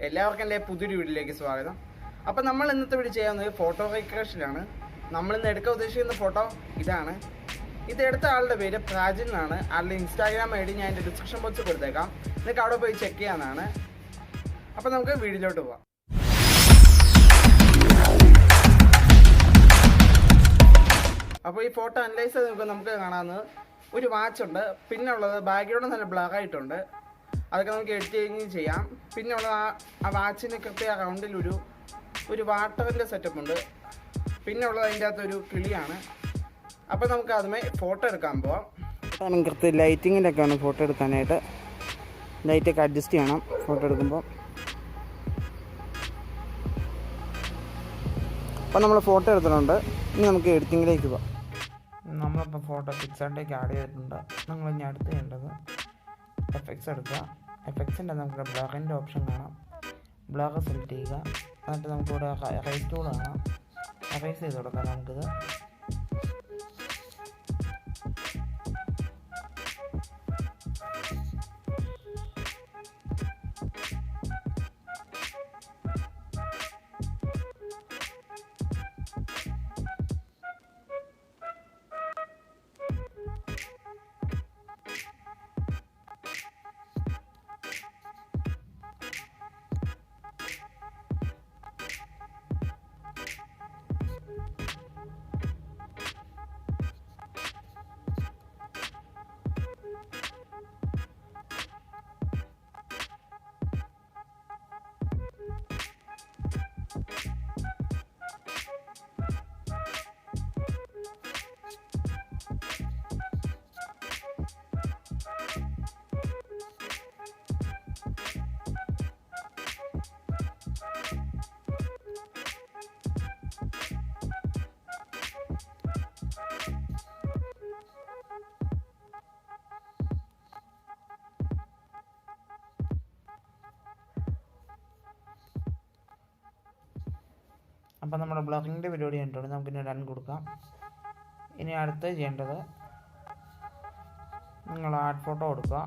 എല്ലാവർക്കും എൻ്റെ പുതിയൊരു വീഡിയോയിലേക്ക് സ്വാഗതം. അപ്പോൾ നമ്മൾ ഇന്നത്തെ വീഡിയോ ചെയ്യാവുന്നത് ഫോട്ടോ റീക്രിയേഷനാണ്. നമ്മളിന്ന് എടുക്കാൻ ഉദ്ദേശിക്കുന്ന ഫോട്ടോ ഇതാണ്. ഇത് എടുത്ത ആളുടെ പേര് പ്രാജിൻ എന്നാണ്. ആളുടെ ഇൻസ്റ്റാഗ്രാം ഐ ഡി ഞാൻ എൻ്റെ ഡിസ്ക്രിപ്ഷൻ ബോക്സിൽ കൊടുത്തേക്കാം. നിങ്ങൾക്ക് അവിടെ പോയി ചെക്ക് ചെയ്യാവുന്നതാണ്. അപ്പോൾ നമുക്ക് വീഡിയോയിലോട്ട് പോവാം. അപ്പോൾ ഈ ഫോട്ടോ അനലൈസ് ചെയ്ത് നോക്കുമ്പോൾ നമുക്ക് കാണാവുന്നത് ഒരു വാച്ചുണ്ട്. പിന്നെ ഉള്ളത് ബാക്ക്ഗ്രൗണ്ട് നല്ല ബ്ലാക്ക് ആയിട്ടുണ്ട്. അതൊക്കെ നമുക്ക് എഡിറ്റിങ് ചെയ്യാം. പിന്നെ ഉള്ളത് ആ വാച്ചിന് കൃത്യ റൗണ്ടിൽ ഒരു വാട്ടറിൻ്റെ സെറ്റപ്പ് ഉണ്ട്. പിന്നെ ഉള്ളത് അതിൻ്റെ അകത്തൊരു കിളിയാണ്. അപ്പോൾ നമുക്ക് അതുമേ ഫോട്ടോ എടുക്കാൻ പോവാം. കൃത്യം ലൈറ്റിങ്ങിൻ്റെ ഒക്കെയാണ് ഫോട്ടോ എടുക്കാനായിട്ട്. ലൈറ്റൊക്കെ അഡ്ജസ്റ്റ് ചെയ്യണം ഫോട്ടോ എടുക്കുമ്പോൾ. അപ്പോൾ നമ്മൾ ഫോട്ടോ എടുത്തിട്ടുണ്ട്. ഇനി നമുക്ക് എഡിറ്റിങ്ങിലേക്ക് പോവാം. നമ്മളിപ്പോൾ ഫോട്ടോ പിക്സാർട്ടിലേക്ക് ആഡ് ചെയ്തിട്ടുണ്ട്. നമ്മൾ ഇനി അടുത്ത് ചെയ്യേണ്ടത് എഫക്ട്സ് എടുക്കുക. എഫക്ട്സിൻ്റെ നമുക്ക് ബ്ലറിൻ്റെ ഓപ്ഷൻ കാണാം. ബ്ലർ സെലക്ട് ചെയ്യുക. എന്നിട്ട് നമുക്കിവിടെ എറേസ് ടൂൾ കാണാം. എറേസ് ചെയ്ത് കൊടുക്കാം നമുക്കിത്. അപ്പോൾ നമ്മുടെ ബ്ലോഗിങ്ങിൻ്റെ പരിപാടി കണ്ടിട്ടുണ്ട്. നമുക്കിനി റൺ കൊടുക്കാം. ഇനി അടുത്ത് ചെയ്യേണ്ടത് നിങ്ങൾ ആർട്ട് ഫോട്ടോ കൊടുക്കുക.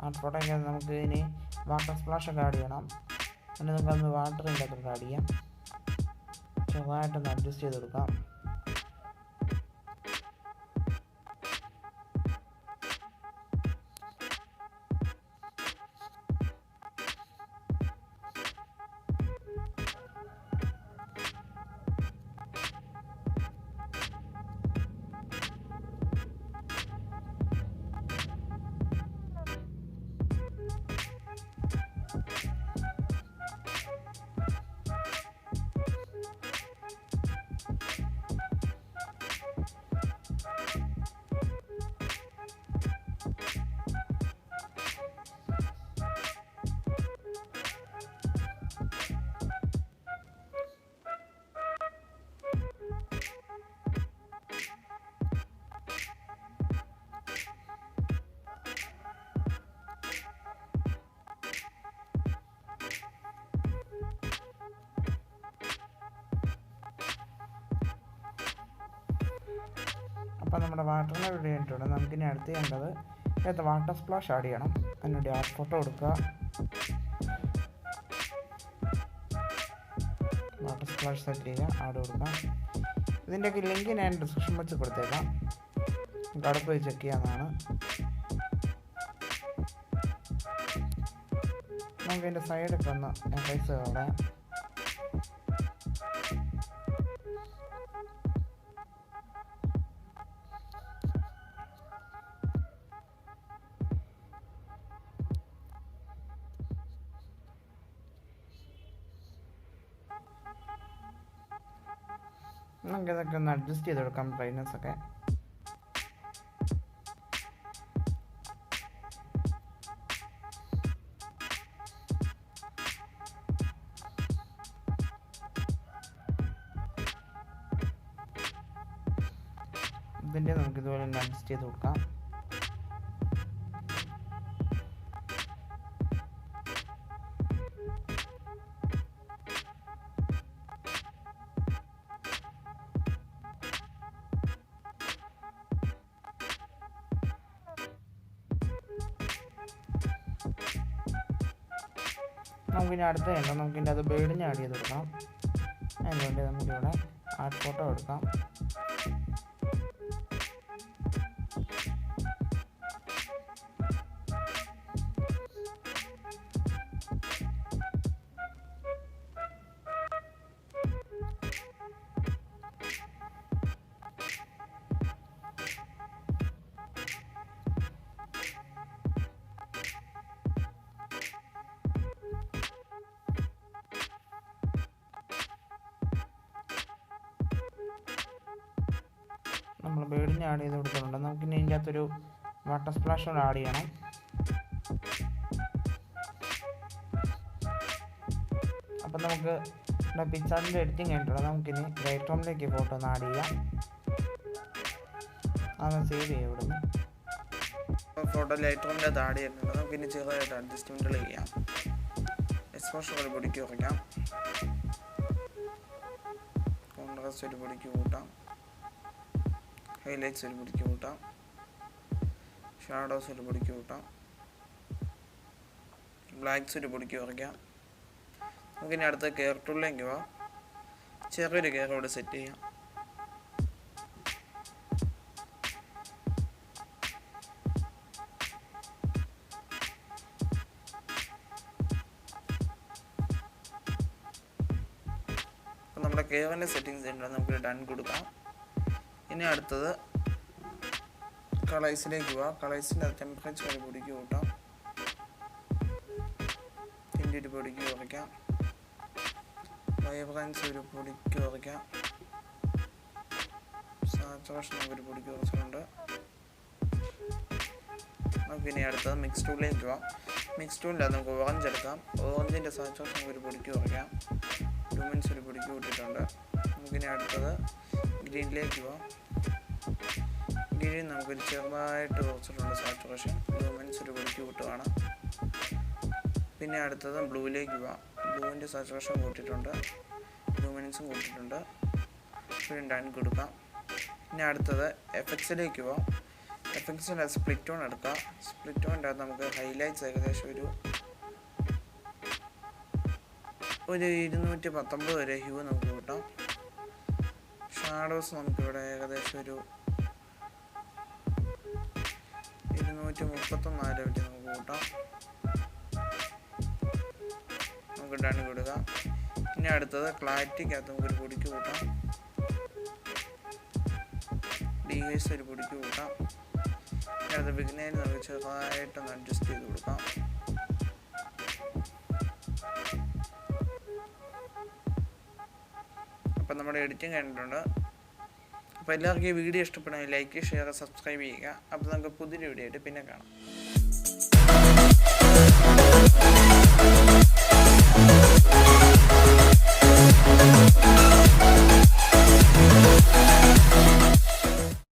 ആർട്ട് ഫോട്ടോയ്ക്ക് നമുക്ക് ഇനി വാട്ടർ സ്പ്ലാഷൊക്കെ ആഡ് ചെയ്യണം. പിന്നെ നമുക്കന്ന് വാട്ടറിൻ്റെ അകത്തൊക്കെ ആഡ് ചെയ്യാം. ചെറുതായിട്ടൊന്ന് അഡ്ജസ്റ്റ് ചെയ്ത് കൊടുക്കാം. അപ്പോൾ നമ്മുടെ വാട്ടറിനെ റെഡി ആയിട്ടുണ്ട്. നമുക്കിനി അടുത്ത് ചെയ്യേണ്ടത് ഇതിനകത്ത് വാട്ടർ സ്പ്ലാഷ് ആഡ് ചെയ്യണം. അതിനുവേണ്ടി ആർട്ട് ഫോട്ടോ കൊടുക്കുക. വാട്ടർ സ്പ്ലാഷ് സെറ്റ് ചെയ്യുക, ആഡ് കൊടുക്കാം. ഇതിൻ്റെയൊക്കെ ലിങ്ക് ഞാൻ ഡിസ്ക്രിപ്ഷൻ ബോക്സിൽ കൊടുത്തേക്കാം. നമുക്ക് അവിടെ പോയി ചെക്ക് ചെയ്യാവുന്നതാണ്. നമുക്കതിൻ്റെ സൈഡൊക്കെ ഒന്ന് എഫക്ട്സ് കളയാം. നമുക്കിതൊക്കെ ഒന്ന് അഡ്ജസ്റ്റ് ചെയ്ത് കൊടുക്കാം, ബ്രൈറ്റ്നസ് ഒക്കെ. ഇതിൻ്റെ നമുക്കിതുപോലെ തന്നെ അഡ്ജസ്റ്റ് ചെയ്ത് കൊടുക്കാം. നമുക്കിനി അടുത്ത വേണ്ട നമുക്കിൻ്റെ അത് ബേഡിനെ ആഡ് ചെയ്ത് കൊടുക്കാം. അതിനുവേണ്ടി നമുക്കിവിടെ ആഡ് ഫോട്ടോ എടുക്കാം. നമ്മൾ ബേഡിനെ ആഡ് ചെയ്ത് കൊടുത്തിട്ടുണ്ട്. നമുക്കിനി ഇതിൻ്റെ അകത്തൊരു വാട്ടർ സ്പ്ലാഷ് കൂടെ ആഡ് ചെയ്യണം. അപ്പം നമുക്ക് ഇവിടെ പിക്സാർട്ടിൻ്റെ എഡിറ്റിംഗ് കഴിഞ്ഞിട്ടുള്ളത്. നമുക്കിനി ലൈറ്റ്റൂമിലേക്ക് ഫോട്ടോ ഒന്ന് ആഡ് ചെയ്യാം. അതൊന്ന് സേവ് ചെയ്യാം. ഇവിടുന്ന് ഫോട്ടോ ലൈറ്റ്റൂമിൻ്റെ അത് ആഡ് ചെയ്തിട്ടുണ്ട്. നമുക്കിനി ചെറുതായിട്ട് അഡ്ജസ്റ്റ്മെൻറ്റുകൾ ചെയ്യാം. എക്സ്പോഷർ ഒരു പൊടിക്ക് കുറയ്ക്കാം. കോൺട്രാസ്റ്റ് ഒരു പൊടിക്ക് കൂട്ടാം. ഹൈലൈറ്റ്സ് ഒരു പൊടിക്ക് കൂട്ടാം. ഷാഡോസ് ഒരു പൊടിക്ക് കൂട്ടാം. ബ്ലാക്ക്സ് ഒരു പൊടിക്ക് കുറയ്ക്കാം. നമുക്കിനി അടുത്ത കെയർ ടൂളിലേക്ക് പോവാം. ചെറിയൊരു കെയർ ഇവിടെ സെറ്റ് ചെയ്യാം. അപ്പം നമ്മുടെ കെയറിൻ്റെ സെറ്റിങ്സ് ഉണ്ട്. നമുക്ക് ഡൺ കൊടുക്കാം. ഇനി അടുത്തത് കളേഴ്സിലേക്ക് പോവാം. കളേഴ്സിൻ്റെ ടെമ്പറേച്ചർ ഒരു പൊടിക്ക് കൂട്ടാം. ടിൻ്റ് ഒരു പൊടിക്ക് കുറയ്ക്കാം. വൈബ്രൻസ് ഒരു പൊടിക്ക് കുറയ്ക്കാം. സാച്ചുറേഷൻ ഒരു പൊടിക്ക് കുറച്ചിട്ടുണ്ട്. നമുക്കിനി അടുത്തത് മിക്സ് ടൂളിലേക്ക് പോവാം. മിക്സ് ടൂളിൻ്റെ നമുക്ക് ഓറഞ്ച് എടുക്കാം. ഓറഞ്ചിൻ്റെ സാച്ചുറേഷൻ ഒരു പൊടിക്ക് കുറയ്ക്കാം. ലൂമിൻസ് ഒരു പൊടിക്ക് കൂട്ടിയിട്ടുണ്ട്. നമുക്കിനി അടുത്തത് ഗ്രീനിലേക്ക് പോവാം. ഗ്രീൻ നമുക്കൊരു ചെറുതായിട്ട് കുറച്ചിട്ടുണ്ട് സാച്ചുറേഷൻ. ലൂമിൻസ് ഒരു പൊടിക്ക് കൂട്ടുകയാണ്. പിന്നെ അടുത്തത് ബ്ലൂവിലേക്ക് പോവാം. ബ്ലൂവിൻ്റെ സാച്ചുറേഷൻ കൂട്ടിയിട്ടുണ്ട്. ലൂമിനൻസും കൂട്ടിയിട്ടുണ്ട്. പിന്നെ ഡൺ കൊടുക്കാം. പിന്നെ അടുത്തത് എഫക്ട്സിലേക്ക് പോവാം. എഫക്ട്സിൻ്റെ സ്പ്ലിറ്റ് ഓൺ എടുക്കാം. സ്പ്ലിറ്റ് ഓണിൻ്റെ അകത്ത് നമുക്ക് ഹൈലൈറ്റ്സ് ഏകദേശം ഒരു 219 വരെ ഹ്യൂ നമുക്ക് കൂട്ടാം. ഷാഡോസ് നമുക്കിവിടെ ഏകദേശം ഒരു 234 വരെ നമുക്ക് കൂട്ടാം. നമുക്ക് ഡൺ കൊടുക്കാം. ഇനി അടുത്തത് ക്ലാരിറ്റിക്കകത്ത് നമുക്കൊരു പൊടിക്ക് കൂട്ടാം. ഡീഹേഴ്സ് ഒരു പൊടിക്ക് കൂട്ടാം. ഇനി അടുത്ത ബിഗിനേഴ്സ് നമുക്ക് ചെറുതായിട്ടൊന്ന് അഡ്ജസ്റ്റ് ചെയ്ത് കൊടുക്കാം. അപ്പം നമ്മുടെ എഡിറ്റിംഗ് കഴിഞ്ഞിട്ടുണ്ട്. അപ്പോൾ എല്ലാവർക്കും ഈ വീഡിയോ ഇഷ്ടപ്പെടുമെങ്കിൽ ലൈക്ക്, ഷെയർ, സബ്സ്ക്രൈബ് ചെയ്യുക. അപ്പോൾ നമുക്ക് പുതിയൊരു വീഡിയോ ആയിട്ട് പിന്നെ കാണാം.